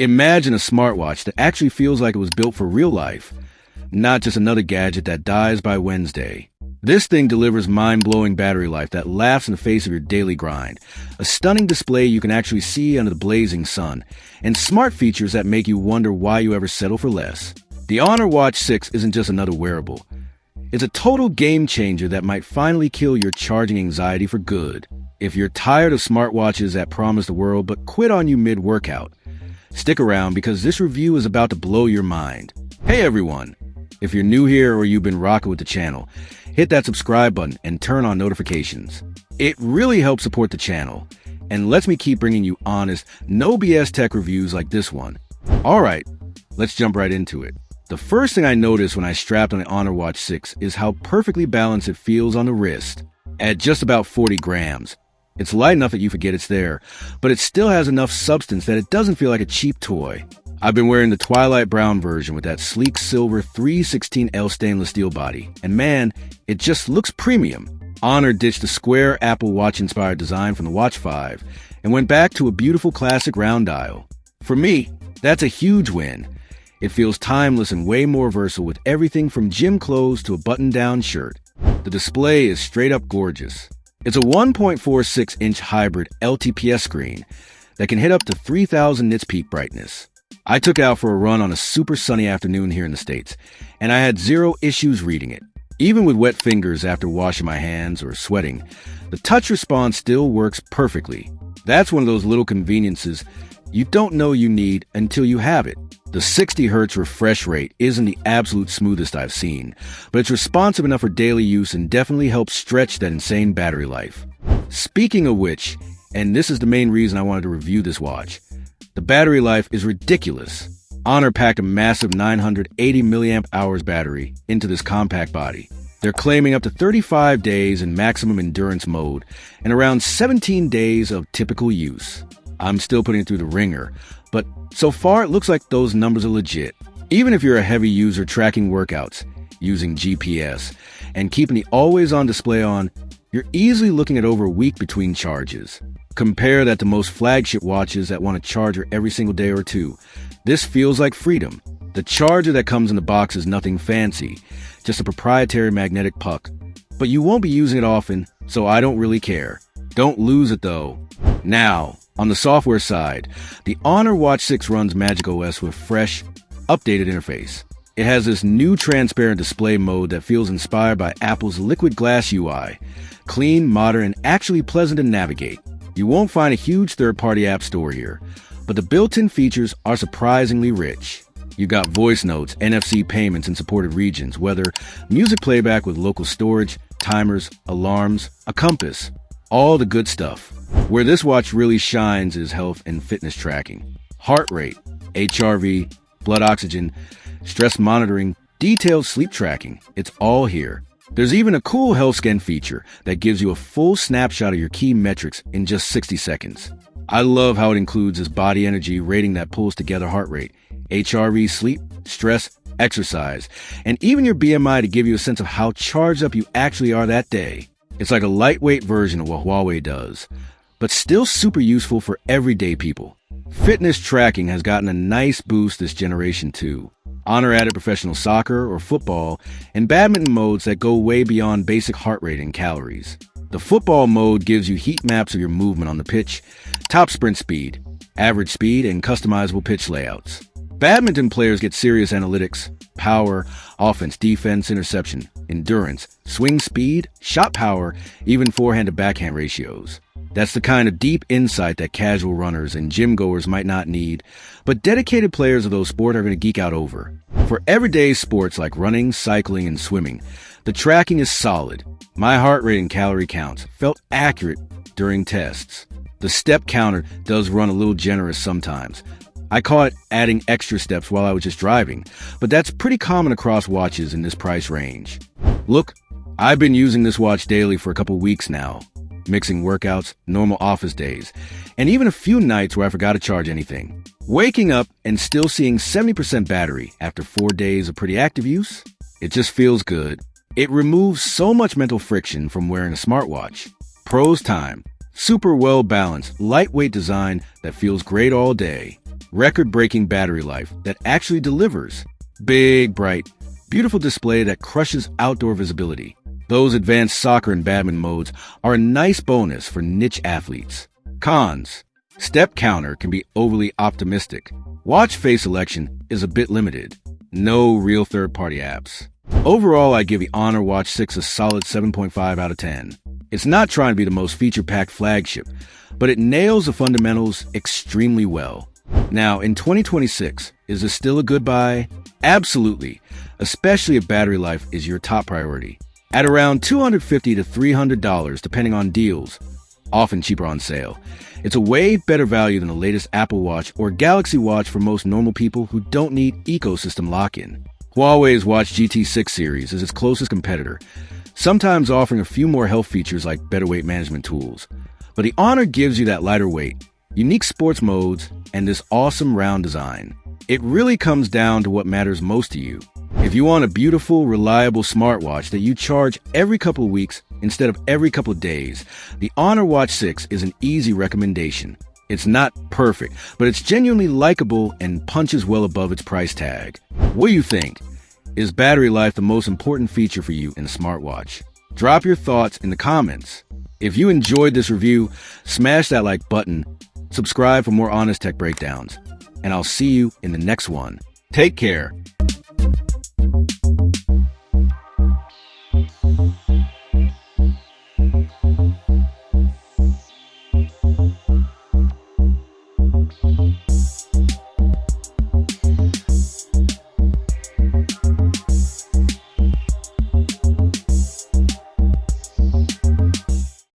Imagine a smartwatch that actually feels like it was built for real life, not just another gadget that dies by Wednesday. This thing delivers mind-blowing battery life that laughs in the face of your daily grind, a stunning display you can actually see under the blazing sun, and smart features that make you wonder why you ever settle for less. The Honor Watch 6 isn't just another wearable. It's a total game changer that might finally kill your charging anxiety for good. If you're tired of smartwatches that promise the world but quit on you mid-workout, stick around because this review is about to blow your mind. Hey everyone! If you're new here or you've been rocking with the channel, hit that subscribe button and turn on notifications. It really helps support the channel and lets me keep bringing you honest, no BS tech reviews like this one. Alright, let's jump right into it. The first thing I noticed when I strapped on the Honor Watch 6 is how perfectly balanced it feels on the wrist. At just about 40 grams. It's light enough that you forget it's there, but it still has enough substance that it doesn't feel like a cheap toy. I've been wearing the Twilight Brown version with that sleek silver 316L stainless steel body, and man, it just looks premium. Honor ditched the square Apple Watch-inspired design from the Watch 5 and went back to a beautiful classic round dial. For me, that's a huge win. It feels timeless and way more versatile with everything from gym clothes to a button-down shirt. The display is straight up gorgeous. It's a 1.46-inch hybrid LTPS screen that can hit up to 3,000 nits peak brightness. I took it out for a run on a super sunny afternoon here in the States, and I had zero issues reading it. Even with wet fingers after washing my hands or sweating, the touch response still works perfectly. That's one of those little conveniences you don't know you need until you have it. The 60 Hz refresh rate isn't the absolute smoothest I've seen, but it's responsive enough for daily use and definitely helps stretch that insane battery life. Speaking of which, and this is the main reason I wanted to review this watch, the battery life is ridiculous. Honor packed a massive 980 mAh battery into this compact body. They're claiming up to 35 days in maximum endurance mode and around 17 days of typical use. I'm still putting it through the ringer, but so far it looks like those numbers are legit. Even if you're a heavy user tracking workouts, using GPS, and keeping the always-on display on, you're easily looking at over a week between charges. Compare that to most flagship watches that want a charger every single day or two. This feels like freedom. The charger that comes in the box is nothing fancy, just a proprietary magnetic puck. But you won't be using it often, so I don't really care. Don't lose it though. Now, on the software side, the Honor Watch 6 runs ByteOasis with fresh, updated interface. It has this new transparent display mode that feels inspired by Apple's liquid glass UI. Clean, modern, and actually pleasant to navigate. You won't find a huge third-party app store here, but the built-in features are surprisingly rich. You've got voice notes, NFC payments in supported regions, weather, music playback with local storage, timers, alarms, a compass, all the good stuff. Where this watch really shines is health and fitness tracking. Heart rate, HRV, blood oxygen, stress monitoring, detailed sleep tracking. It's all here. There's even a cool health scan feature that gives you a full snapshot of your key metrics in just 60 seconds. I love how it includes this body energy rating that pulls together heart rate, HRV, sleep, stress, exercise, and even your BMI to give you a sense of how charged up you actually are that day. It's like a lightweight version of what Huawei does, but still super useful for everyday people. Fitness tracking has gotten a nice boost this generation too. Honor added professional soccer or football and badminton modes that go way beyond basic heart rate and calories. The football mode gives you heat maps of your movement on the pitch, top sprint speed, average speed, and customizable pitch layouts. Badminton players get serious analytics, power, offense, defense, interception, endurance, swing speed, shot power, even forehand to backhand ratios. That's the kind of deep insight that casual runners and gym goers might not need, but dedicated players of those sports are going to geek out over. For everyday sports like running, cycling, and swimming, the tracking is solid. My heart rate and calorie counts felt accurate during tests. The step counter does run a little generous sometimes. I caught it adding extra steps while I was just driving, but that's pretty common across watches in this price range. Look, I've been using this watch daily for a couple weeks now, mixing workouts, normal office days, and even a few nights where I forgot to charge anything. Waking up and still seeing 70% battery after 4 days of pretty active use, it just feels good. It removes so much mental friction from wearing a smartwatch. Pros time. Super well balanced, lightweight design that feels great all day. record-breaking battery life that actually delivers. Big, bright, beautiful display that crushes outdoor visibility. Those advanced soccer and badminton modes are a nice bonus for niche athletes. Cons. Step counter can be overly optimistic. Watch face selection is a bit limited. No real third-party apps. Overall, I give the Honor Watch 6 a solid 7.5 out of 10. It's not trying to be the most feature-packed flagship, but it nails the fundamentals extremely well. Now, in 2026, is this still a good buy? Absolutely, especially if battery life is your top priority. At around $250 to $300, depending on deals, often cheaper on sale, it's a way better value than the latest Apple Watch or Galaxy Watch for most normal people who don't need ecosystem lock-in. Huawei's Watch GT6 series is its closest competitor, sometimes offering a few more health features like better weight management tools. But the Honor gives you that lighter weight, unique sports modes, and this awesome round design. It really comes down to what matters most to you. If you want a beautiful, reliable smartwatch that you charge every couple of weeks instead of every couple of days, the Honor Watch 6 is an easy recommendation. It's not perfect, but it's genuinely likable and punches well above its price tag. What do you think? Is battery life the most important feature for you in a smartwatch? Drop your thoughts in the comments. If you enjoyed this review, smash that like button, subscribe for more honest tech breakdowns, and I'll see you in the next one. Take care.